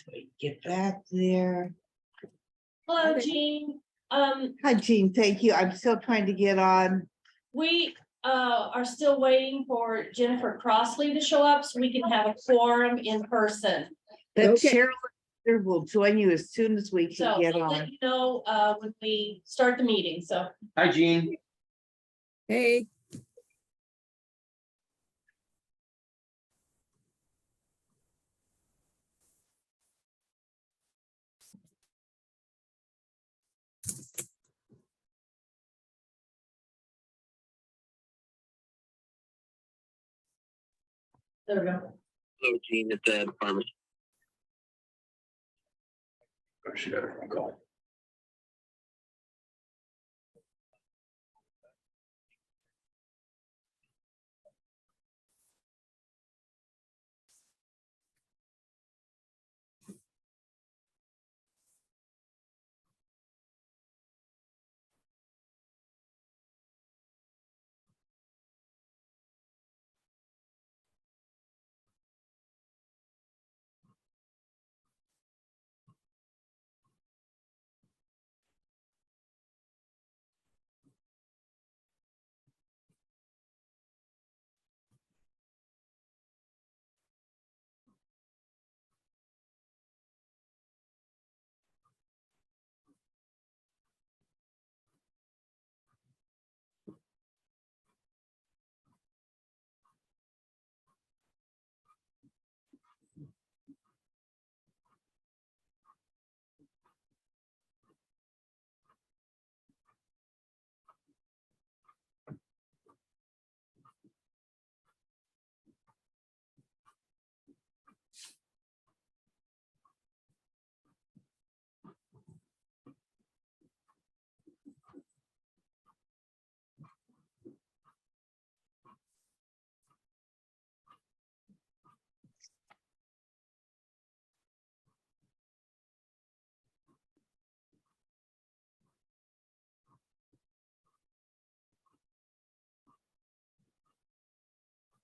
so we get back there. Hello, Jean. Hi, Jean. Thank you. I'm still trying to get on. We are still waiting for Jennifer Crossley to show up so we can have a quorum in person. But Okay. Cheryl will join you as soon as we So can get I'll let on. you know when we start the meeting. So Hi, Jean. Hey, there we go. Hello, Jean, at the department. Oh, she got a phone call.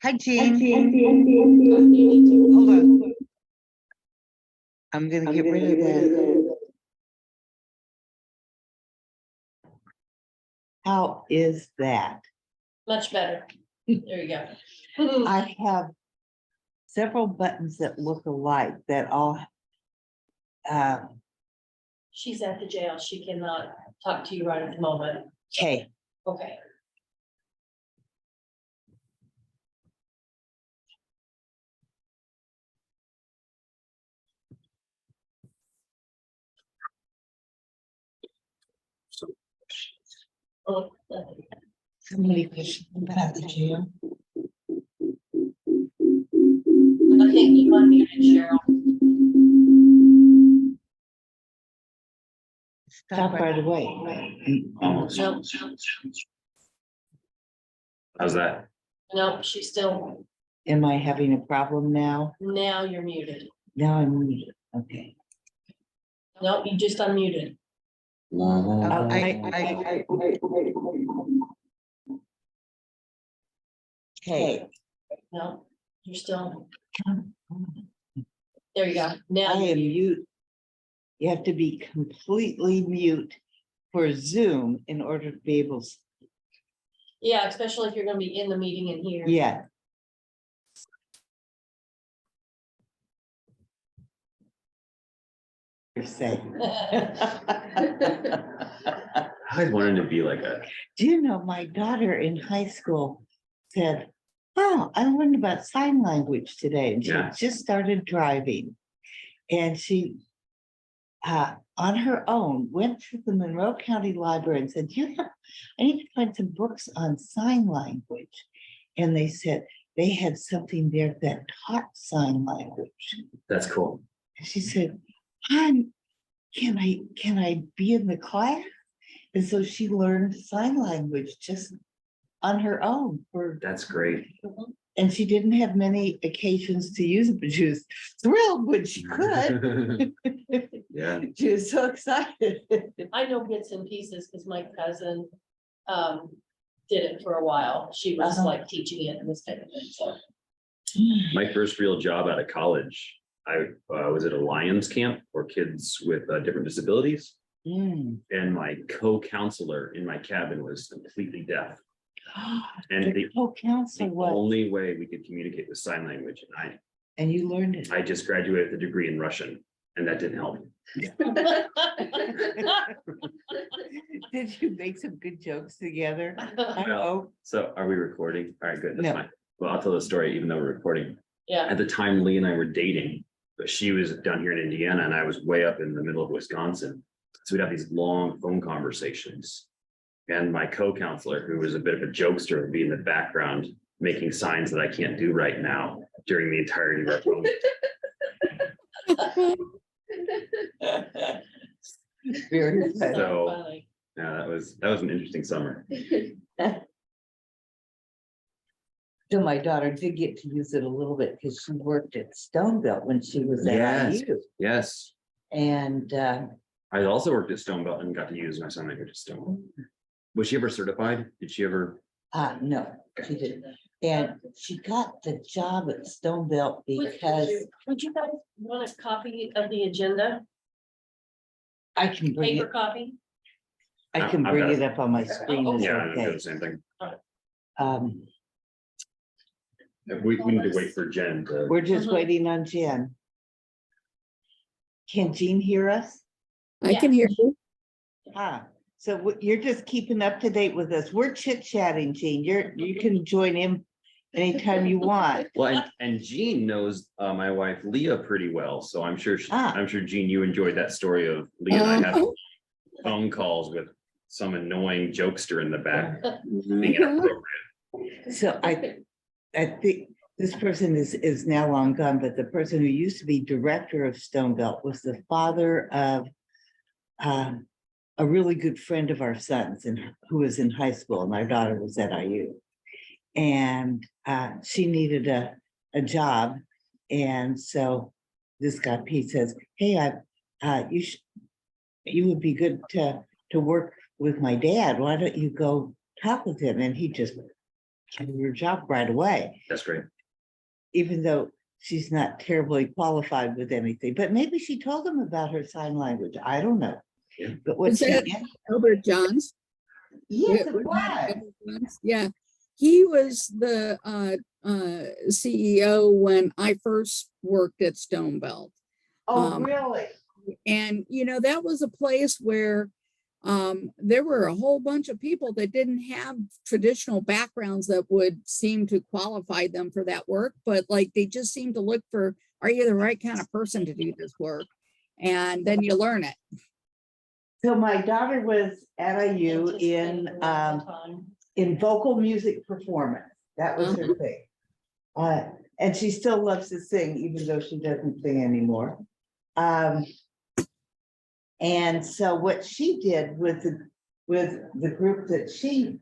Hi, Jean. Hold on. I'm gonna get rid of that. How is that? Much better. There you go. I have several buttons that look alike that all. She's at the jail. She cannot talk to you right at the moment. Okay. Okay. Oh, Somebody questioned about the jail. I think you unmuted Cheryl. Stop right away. Nope. How's that? Nope, she's still, Am I having a problem now? now you're muted. Now I'm muted. Okay. Nope, you just unmuted. Okay. No, you're still, there you go. Now I you're am muted. mute. You have to be completely mute for Zoom in order to be able to, Yeah, especially if you're gonna be in the meeting in here. yeah. You're saying. I always wanted to be like a, Do you know, my daughter in high school said, oh, I learned about sign language today, and she Yeah. just started driving. And she, on her own, went to the Monroe County Library and said, I need to find some books on sign language. And they said they had something there that taught sign language. that's cool. And she said, can I be in the class? And so she learned sign language just on her own That's great. and she didn't have many occasions to use it, but she was thrilled when she could. Yeah. She was so excited. I know bits and pieces because my cousin did it for a while. She was Uh-huh. like teaching it and this kind of thing, so. My first real job out of college, I was at a Lions camp for kids with different disabilities. Mm. And my co-counselor in my cabin was completely deaf. And The co-counsel the was, only way we could communicate with sign language. And and you learned it. I just graduated with a degree in Russian and that didn't help. Did you make some good jokes together? I Well, hope. So are we recording? All right, good. That's No. fine. Well, I'll tell the story even though we're recording. Yeah, At the time, Lee and I were dating, but she was down here in Indiana and I was way up in the middle of Wisconsin. So we'd have these long phone conversations. And my co-counselor, who was a bit of a jokester, would be in the background making signs that I can't do right now during the entirety of our phone. Very funny. So, funny. yeah, that was an interesting summer. So my daughter did get to use it a little bit because she worked at Stonebelt when she was at Yes. IU. Yes, And I also worked at Stonebelt and got to use my sign language at Stonebelt. Was she ever certified? Did she ever? no, she didn't. And she got the job at Stonebelt because Would you guys want a copy of the agenda, I can bring paper it, copy? I can I've bring got it up on my screen. It's Yeah, I do okay. the same thing. We need to wait for Jen to. We're just Mhm. waiting on Jen. Can Jean hear us? I can hear you. Ah, so you're just keeping up to date with us. We're chit chatting, Jean. You can join in anytime you want. Well, and Jean knows my wife Leah pretty well, so I'm sure, Ah. I'm sure Jean, you enjoyed that story of Leah and I having Uh-huh. phone calls with some annoying jokester in the back. Mhm. Being inappropriate. So I think this person is now long gone, but the person who used to be director of Stonebelt was the father of a really good friend of our son's and who was in high school, and our daughter was at IU. And she needed a job. And so this guy, Pete, says, hey, you would be good to work with my dad. Why don't you go talk with him? And he just gave her a job right away, That's great. even though she's not terribly qualified with anything. But maybe she told him about her sign language. I don't know. Yeah. But what Was she that did, Albert Johns? yes, it Was was. that Albert Johns? Yeah, he was the CEO when I first worked at Stonebelt. Oh, really? And, that was a place where there were a whole bunch of people that didn't have traditional backgrounds that would seem to qualify them for that work, but like they just seemed to look for, are you the right kind of person to do this work? And then you learn it. So my daughter was at IU in vocal music performance. That was her thing. And she still loves to sing, even though she doesn't sing anymore. And so what she did with the group that she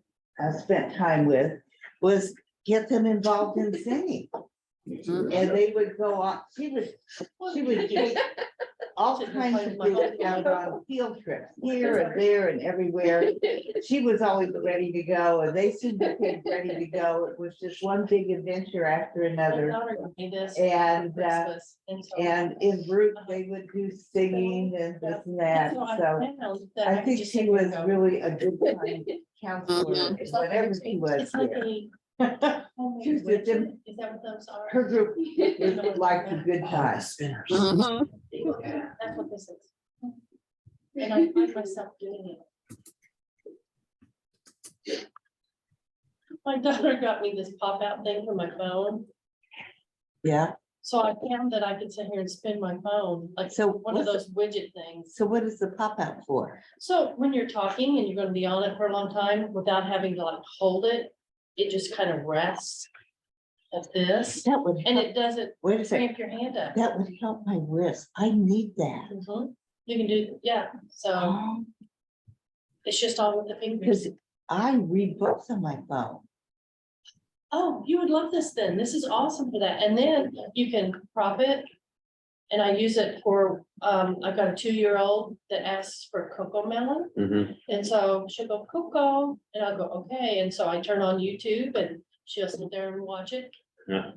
spent time with was get them involved in singing. And they would go on, she would take all kinds of groups out on field trips here and there and everywhere. She was always ready to go, and they seemed to be ready to go. It was just one big adventure after another. And in group, they would do singing and this and that. So I think she was really a good counselor, whatever she was there. She was with them. Is that what those are? Her group was like a good time. Spinners. Uh-huh. That's what this is. And I find myself doing it. My daughter got me this pop-out thing for my phone, Yeah, so I found that I could sit here and spin my phone, like So one of what's those widget things. so what is the pop out for? So when you're talking and you're gonna be on it for a long time without having to like hold it, it just kind of rests like this, That would and help, it doesn't wait a second, cramp your hand up. that would help my wrist. I need that. Mhm. You can do, yeah, so it's just all with the fingers. Because I read books on my phone. Oh, you would love this then. This is awesome for that. And then you can crop it. And I use it for, I've got a 2-year-old that asks for cocoa melon. Mhm. And so she'll go cocoa and I'll go, okay. And so I turn on YouTube and she'll sit there and watch it. Yeah,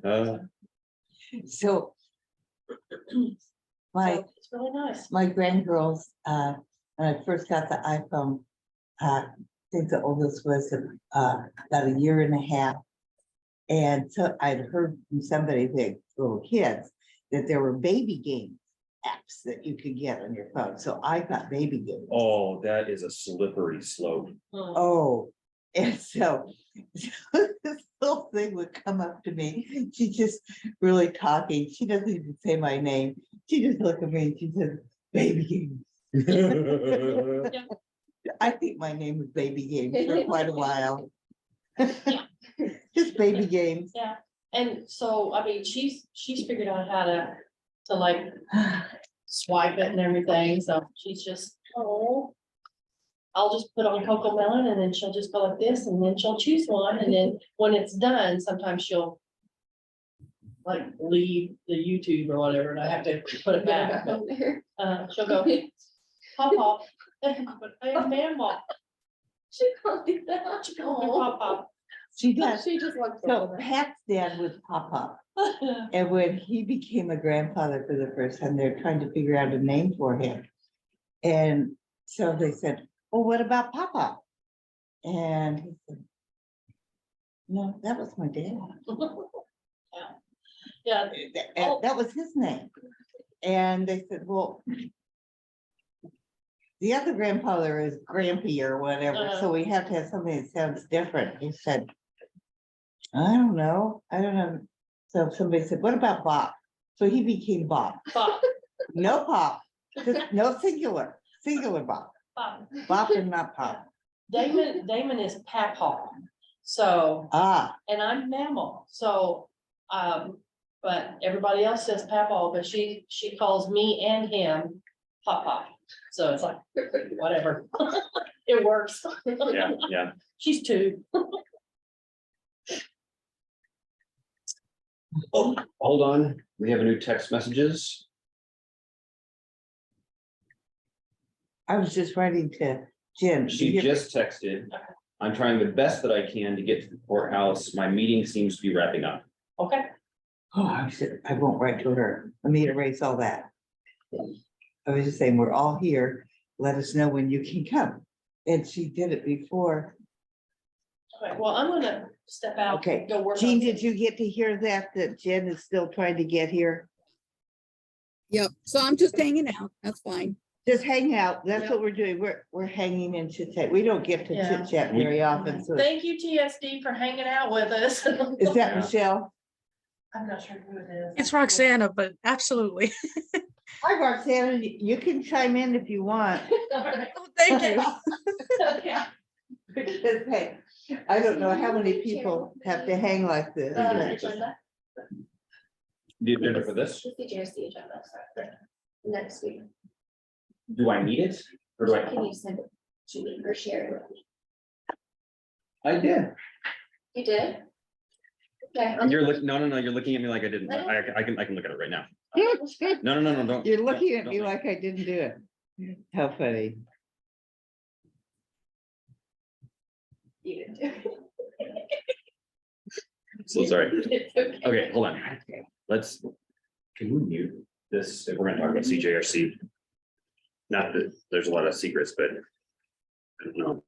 So My, So it's really nice. my grandgirls, when I first got the iPhone, I think the oldest was, about a year and a half. And so I'd heard from somebody, the little kids, that there were baby game apps that you could get on your phone. So I got baby games. Oh, that is a slippery slope. Oh, and so this little thing would come up to me. She's just really talking. She doesn't even say my name. She just looked at me and she said, baby games. I think my name was baby games for quite a while. Just baby games. Yeah, and so, I mean, she's figured out how to like swipe it and everything, so she's just, oh. I'll just put on Coco Melon and then she'll just go like this and then she'll choose one, and then when it's done, sometimes she'll like leave the YouTube or whatever, and I have to put it back, but, she'll go, pop pop, but I am mammal. She called me that. She called me pop pop. She does. She just wants So Pat's dad was Papa. And when he became a grandfather for the first time, they're trying to figure out a name for him. And so they said, well, what about Papa? And he said, no, that was my dad. Yeah, That was his name. And they said, well, the other grandfather is Grampy or whatever, so we have to have something that sounds different. He said, I don't know. So somebody said, what about Bob? So he became Bob. pop, No Pop, just no singular Bob. pop. Bob and not Pop. Damon is Papaw, so, Ah, and I'm Mammal, so, but everybody else says Papaw, but she calls me and him Papa. So it's like, whatever, it works. Yeah, yeah. She's two. Oh, hold on. We have a new text messages. I was just writing to Jim. She just texted. I'm trying the best that I can to get to the courthouse. My meeting seems to be wrapping up. Okay, Oh, I said, I won't write to her. Let me erase all that. I was just saying, we're all here. Let us know when you can come. And she did it before. okay, well, I'm gonna step out. Okay, Go work. Jean, on did you get to hear that Jen is still trying to get here? Yep. So I'm just hanging out. That's fine. Just hang out. That's Yeah. what we're doing. We're hanging in chit chat. We don't get to Yeah. chit chat very often. So Thank you, TSD, for hanging out with us. is that Yeah. Michelle? I'm not sure who it is. It's Roxana, but absolutely. Hi, Roxanne. You can chime in if you want. Oh, thank you. Okay. Because, hey, I don't know how many people have to hang like this. agenda. The agenda for this, Just the JRC agenda, sorry, for next week. do I need it? Or do Can you send it to me or share it with me? I did. You did? Okay. You're looking, no, you're looking at me like I didn't. I can look at it right now. No, don't. You're looking at don't me make- like I didn't do it. How funny. You didn't do it. So sorry. It's okay. Okay, hold on. Let's, can we mute this if we're gonna talk about CJRC? Not that there's a lot of secrets, but I don't know.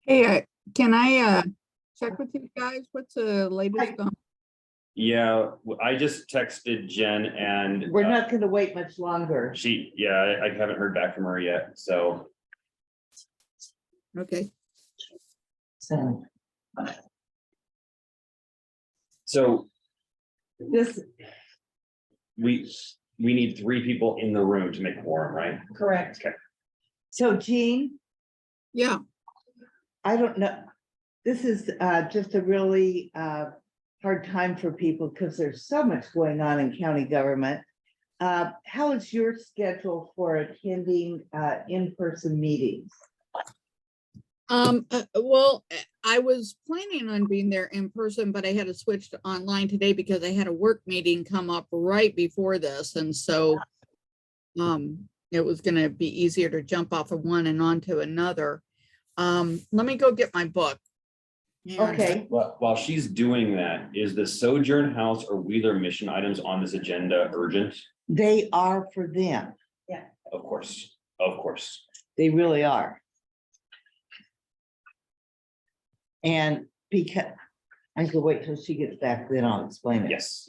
Hey, can I check with you guys? What's the latest on? Yeah, I just texted Jen and. We're not gonna wait much longer. I haven't heard back from her yet, so. Okay, So So this, we need 3 people in the room to make a quorum, right? Correct. so Jean, yeah, I don't know. This is just a really hard time for people because there's so much going on in county government. How is your schedule for attending in-person meetings? well, I was planning on being there in person, but I had to switch to online today because I had a work meeting come up right before this, and so it was gonna be easier to jump off of one and onto another. Let me go get my book. And, Okay, Well, while she's doing that, is the Sojourn House or Wheeler mission items on this agenda urgent? they are for them. Of course, of course. They really are. And because I could wait till she gets back, then I'll explain it. Yes.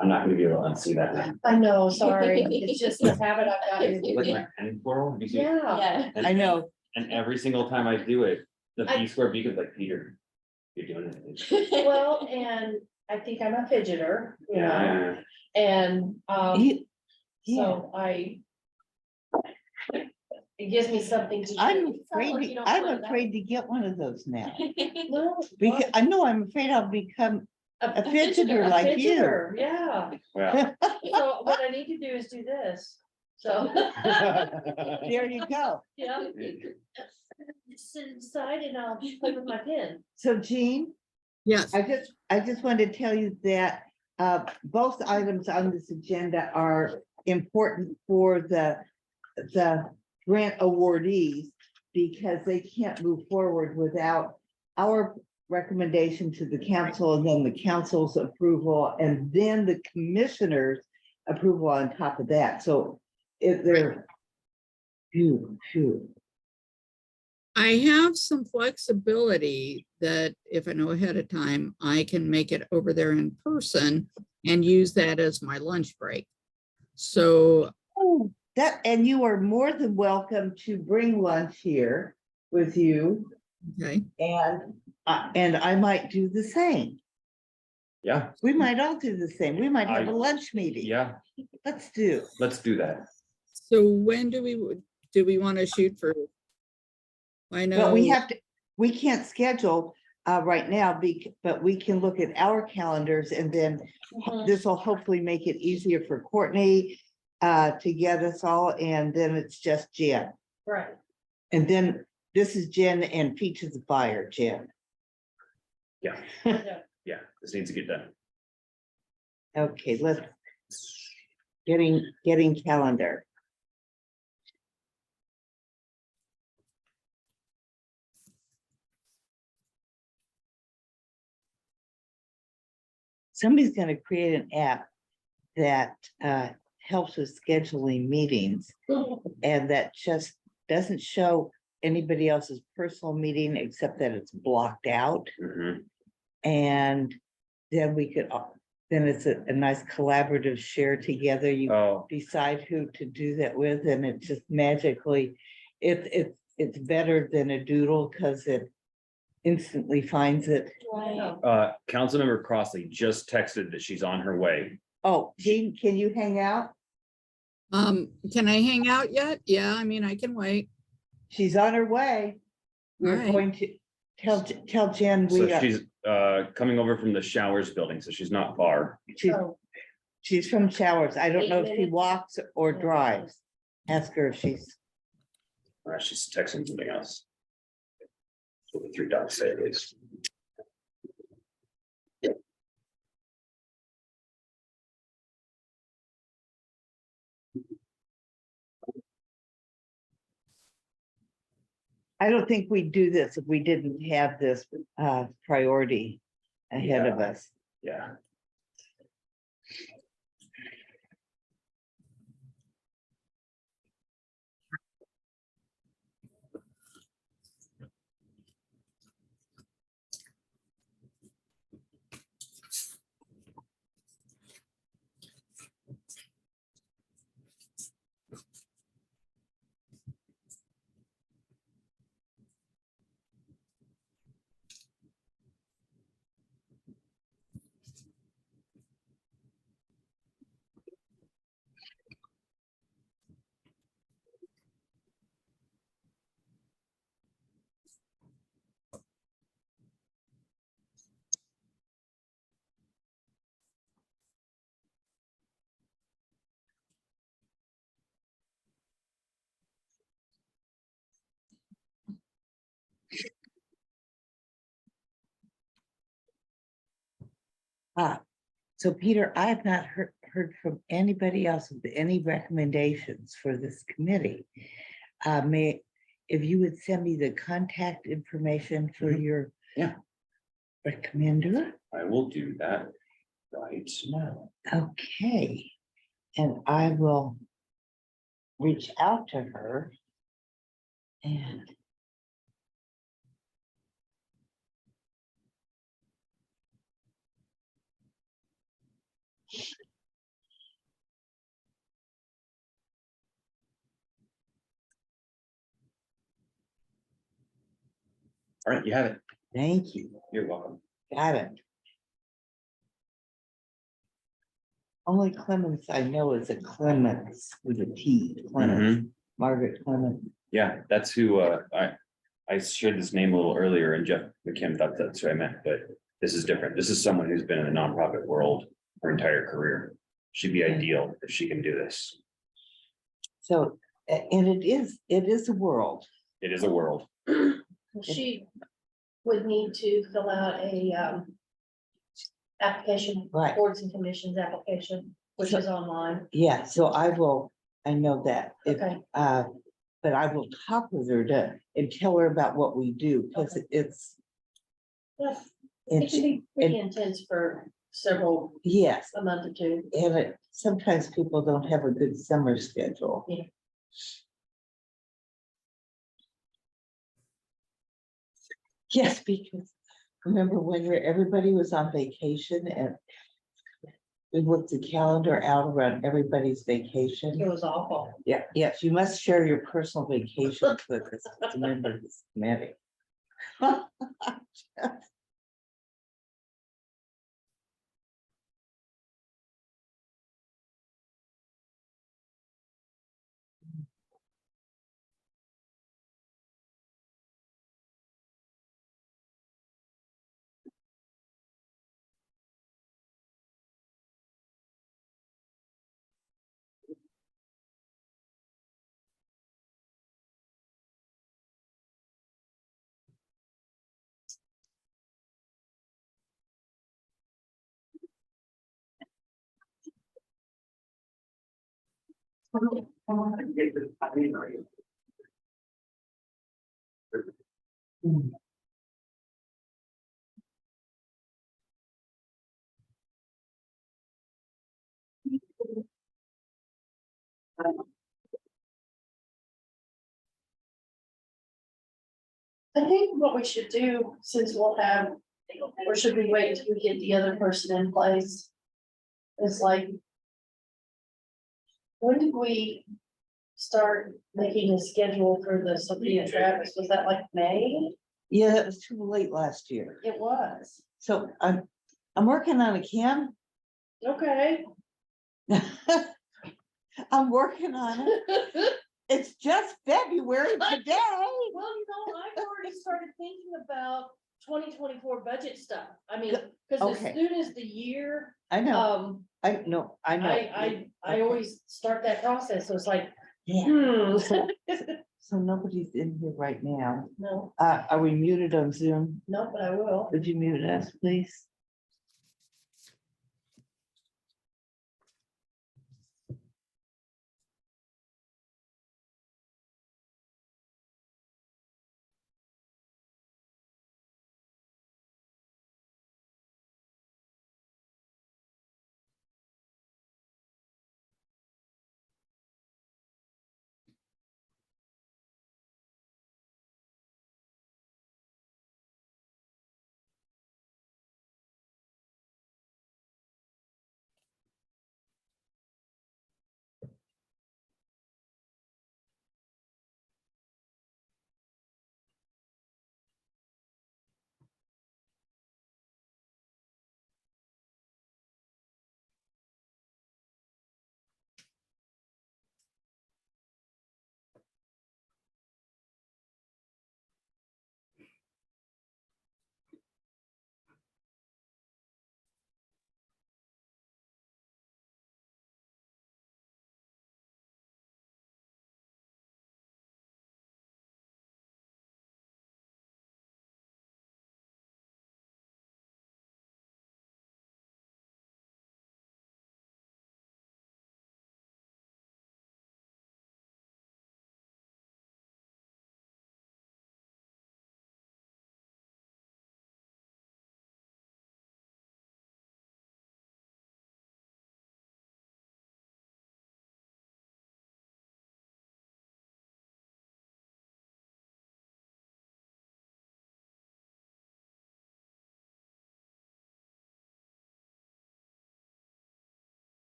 I'm not gonna be able to unsee that. I know, sorry, it's just a habit I've Like got. my pen twirl, you see? Yeah. And- I know. And every single time I do it, the I- B square beacon's like, Peter, you're doing it. Well, and I think I'm a fidgeter, you know, Yeah. and, Yeah, so it gives me something to. I'm do. I'm afraid to get one of those now. Well, Because I know I'm afraid I'll become, a fidgeter like you. fidgeter, yeah. Well. So what I need to do is do this, so. there you go. Yeah. Sit inside and I'll play with my pen. So Jean, yes, I just wanted to tell you that both items on this agenda are important for the grant awardees because they can't move forward without our recommendation to the council and then the council's approval and then the commissioner's approval on top of that. So if they're phew. I have some flexibility that if I know ahead of time, I can make it over there in person and use that as my lunch break. So, Oh, that, and you are more than welcome to bring lunch here with you. okay, And I might do the same. Yeah, We might all do the same. We might have a lunch meeting. yeah, Let's do. let's do that. so when do we want to shoot for? I know. But we can't schedule right now, but we can look at our calendars and then this will hopefully make it easier for Courtney to get us all, and then it's just Jen. Right. And then this is Jen and Peach is the fire, Jen. Yeah, this needs to get done. Okay, let's getting calendar. Somebody's gonna create an app that helps with scheduling meetings and that just doesn't show anybody else's personal meeting except that it's blocked out. Mhm. And then we could, then it's a nice collaborative share together. You Oh, decide who to do that with, and it just magically, it's better than a doodle because it instantly finds it. Right. Councilmember Crossley just texted that she's on her way. Oh, Jean, can you hang out? Can I hang out yet? Yeah, I mean, I can wait. She's on her way. We're Alright. going to tell Jen So we got, she's coming over from the showers building, so she's not far. So, she's from Showers. I don't 8 know if she minutes. walks or Yeah. drives. Ask her if she's, She's texting something else. So the 3 dots say it is. I don't think we'd do this if we didn't have this priority ahead of us. Yeah. So Peter, I have not heard from anybody else with any recommendations for this committee. If you would send me the contact information for your. Yeah. Recommender, I will do that right now. okay, and I will reach out to her. And All right, you have it. thank you, You're welcome. got it. Only Clemens I know is a Clemens with a T, Clemens, Margaret Clemens. Yeah, that's who, I shared this name a little earlier and Jeff McKim thought that's what I meant, but this is different. This is someone who's been in the nonprofit world her entire career. She'd be Okay. ideal if she can do this. So, and it is a world. It is a world. She would need to fill out a application, Right. boards and commissions application, which is online. Yeah, so I know that. Okay. But I will talk with her and tell her about what we do, because it's. Yeah, it It's, can be pretty intense for yes, a month or two. and sometimes people don't have a good summer schedule. Yeah. Yes, because remember when everybody was on vacation and we worked the calendar out around everybody's It vacation. was awful. Yeah, yes, you must share your personal vacations with us as a member of this committee. I think what we should do, since we'll have, or should we wait until we get the other person in place? Is like. When did we start making a schedule for the Sophia Travis? Was that like May? Yeah, that was too late last year. It was. So I'm working on it, Kim. Okay. I'm working on it. It's just February today. Well, I've already started thinking about 2024 budget stuff. I mean, because as Okay. soon as the year, I know, I know. I always start that process. So it's like, Yeah, hmm. so nobody's in here right now. No, Are we muted on Zoom? no, but I will. Would you mute us, please?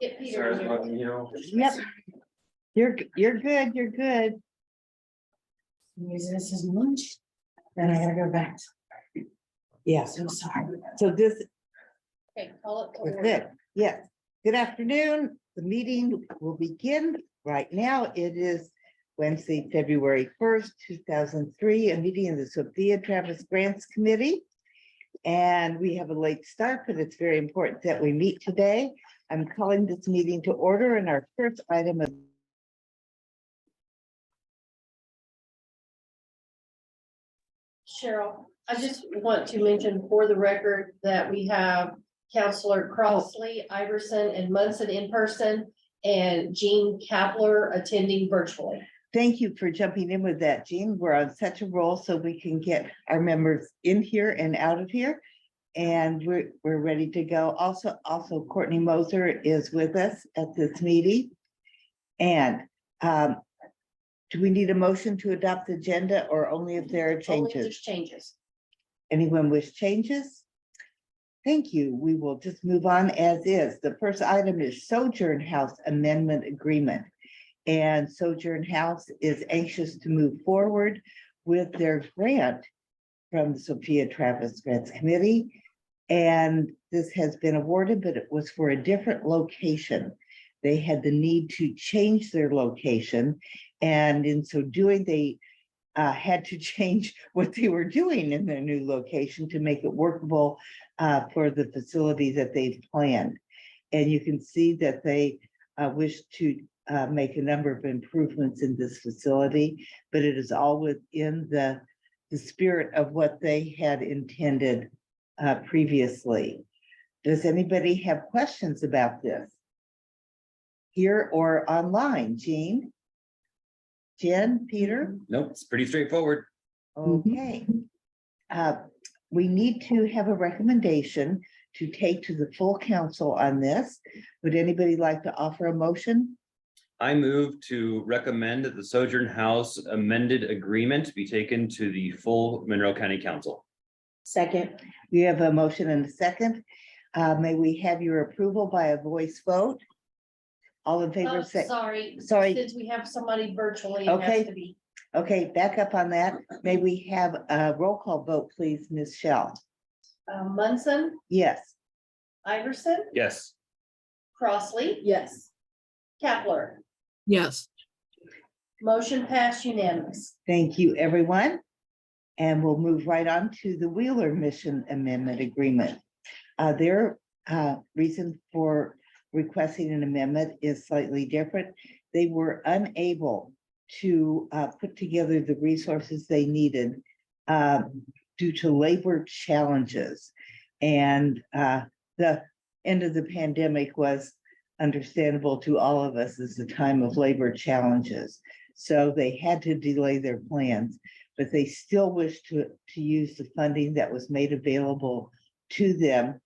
Get Peter. in here. Yep. You're good, you're good. This is lunch. Then I gotta go back. Yeah, So sorry. so this Okay, call it. to was order. it. Yes. Good afternoon. The meeting will begin right now. It is Wednesday, February 1st, 2003, a meeting of the Sophia Travis Grants Committee. And we have a late start, but it's very important that we meet today. I'm calling this meeting to order, and our first item of Cheryl, I just want to mention for the record that we have Counselor Crossley, Iverson, and Munson in person, and Jean Kapler attending virtually. thank you for jumping in with that, Jean. We're on such a roll so we can get our members in here and out of here. And we're ready to go. Also, Courtney Moser is with us at this meeting. And do we need a motion to adopt the agenda or only if there are Only if changes? there's changes. Anyone wish changes? Thank you. We will just move on as is. The first item is Sojourn House Amendment Agreement. And Sojourn House is anxious to move forward with their grant from the Sophia Travis Grants Committee. And this has been awarded, but it was for a different location. They had the need to change their location. And in so doing, they had to change what they were doing in their new location to make it workable for the facility that they've planned. And you can see that they wish to make a number of improvements in this facility, but it is all within the spirit of what they had intended previously. Does anybody have questions about this? Here or online, Jean? Jen, Peter? Nope, it's pretty straightforward. Okay. We need to have a recommendation to take to the full council on this. Would anybody like to offer a motion? I move to recommend that the Sojourn House amended agreement be taken to the full Monroe County Council. Second. We have a motion and a second. May we have your approval by a voice vote? All in favor, say, Sorry. sorry. Since we have somebody virtually, it Okay. has to be. Okay, back up on that. May we have a roll call vote, please, Ms. Shell? Munson, Yes. Iverson, Yes. Crossley, Yes. Kapler. Yes. Motion passed unanimous. Thank you, everyone. And we'll move right on to the Wheeler Mission Amendment Agreement. Their reason for requesting an amendment is slightly different. They were unable to put together the resources they needed due to labor challenges. And the end of the pandemic was understandable to all of us as a time of labor challenges. So they had to delay their plans, but they still wish to use the funding that was made available to them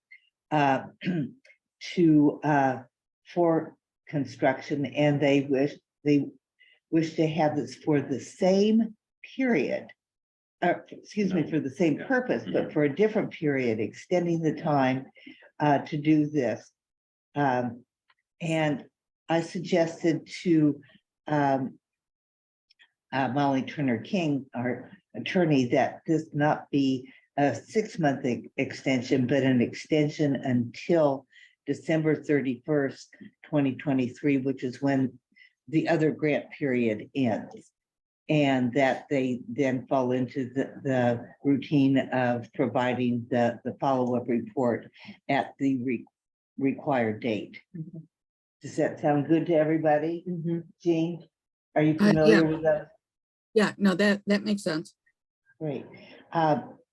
for construction, and they wish to have this for the same period. Excuse me, for the same purpose, but for a different period, extending the time to do this. And I suggested to Molly Turner King, our attorney, that this not be a 6-month extension, but an extension until December 31st, 2023, which is when the other grant period ends. And that they then fall into the routine of providing the follow-up report at the required date. Does that sound good to everybody? Jean, are you familiar with that? Yeah, no, that makes sense. Great.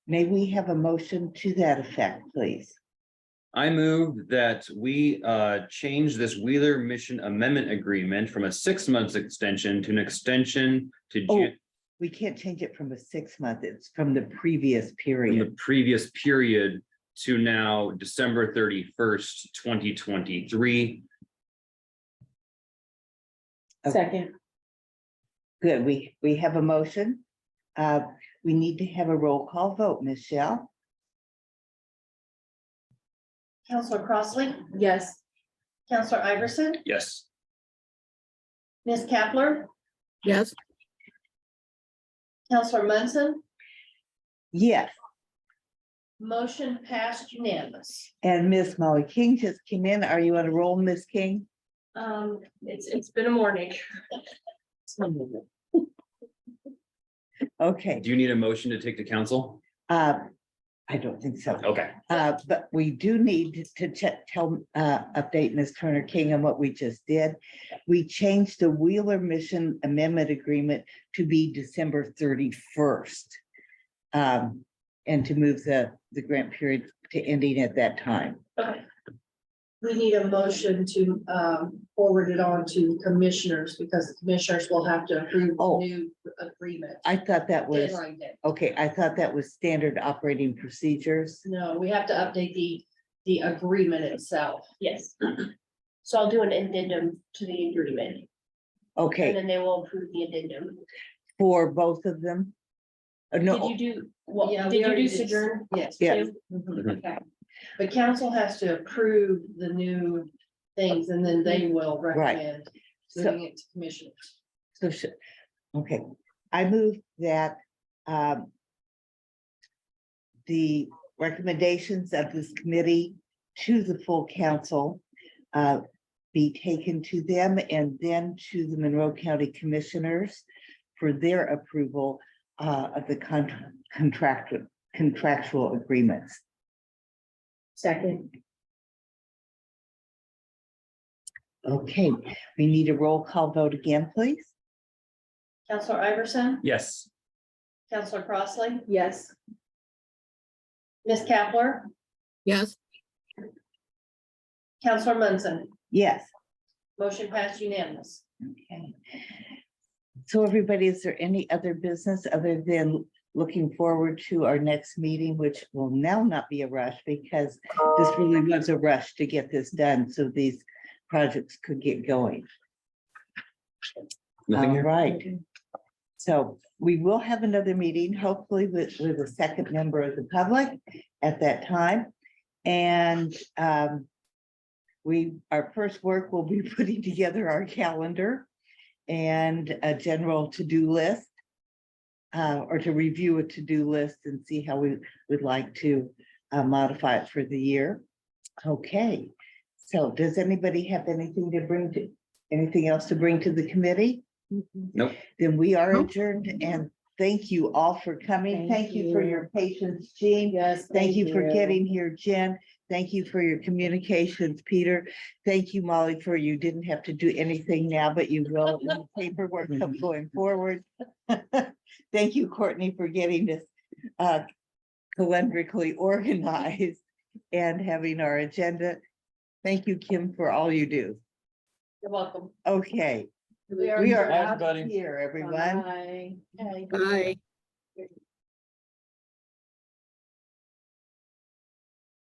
May we have a motion to that effect, please? I move that we change this Wheeler Mission Amendment Agreement from a 6 months extension to an extension to Oh, we can't change it from a 6-month. It's from the previous from period. the previous period to now December 31st, 2023. Second. Good. We have a motion. We need to have a roll call vote, Michelle. Counselor Crossley, Yes. Counselor Iverson, Yes. Ms. Kapler, Yes, Counselor Munson, Yes, motion passed unanimous. and Miss Molly King just came in. Are you on a roll, Miss King? It's been a morning. Okay, Do you need a motion to take to council? I don't think so. Okay. But we do need to update Ms. Turner King on what we just did. We changed the Wheeler Mission Amendment Agreement to be December 31st. And to move the grant period to ending at that time. Okay. We need a motion to forward it on to commissioners because the commissioners will have to approve the Oh. new agreement. I thought that was, Deadline day. okay, I thought that was standard operating procedures. No, we have to update the agreement itself. Yes. So I'll do an addendum to the agreement, and Okay, then they will approve the addendum. for both of them? Did No, you do, well, Yeah, we did you already do did. sojourn? Yes. Yeah. too? Mhm. Okay. But council has to approve the new things and then they will recommend So- moving it to commissioners. so, okay, I move that the recommendations of this committee to the full council be taken to them and then to the Monroe County Commissioners for their approval of the contractual agreements. Second. Okay, we need a roll call vote again, please. Counselor Iverson, Yes. Counselor Crossley, Yes. Ms. Kapler, yes, Counselor Munson, Yes. motion passed unanimous. Okay. So everybody, is there any other business other than looking forward to our next meeting, which will now not be a rush because this really was a rush to get this done, so these projects could get going. Nothing All here? right. So we will have another meeting, hopefully with a second member of the public at that time. And our first work will be putting together our calendar and a general to-do list. Or to review a to-do list and see how we would like to modify it for the year. Okay, so does anybody have anything else to bring to the committee? Nope. Then we are Nope. adjourned and thank you all for coming. Thank Thank you for you. your patience, Jean. Yes. Thank you for getting here, Jen. Thank you for your communications, Peter. Thank you, Molly, for you didn't have to do anything now, but you will in the paperwork of going forward. Thank you, Courtney, for getting this calendarically organized and having our agenda. Thank you, Kim, for all you do. You're welcome. Okay, We we are adjourned. out of here, everyone. Bye. bye.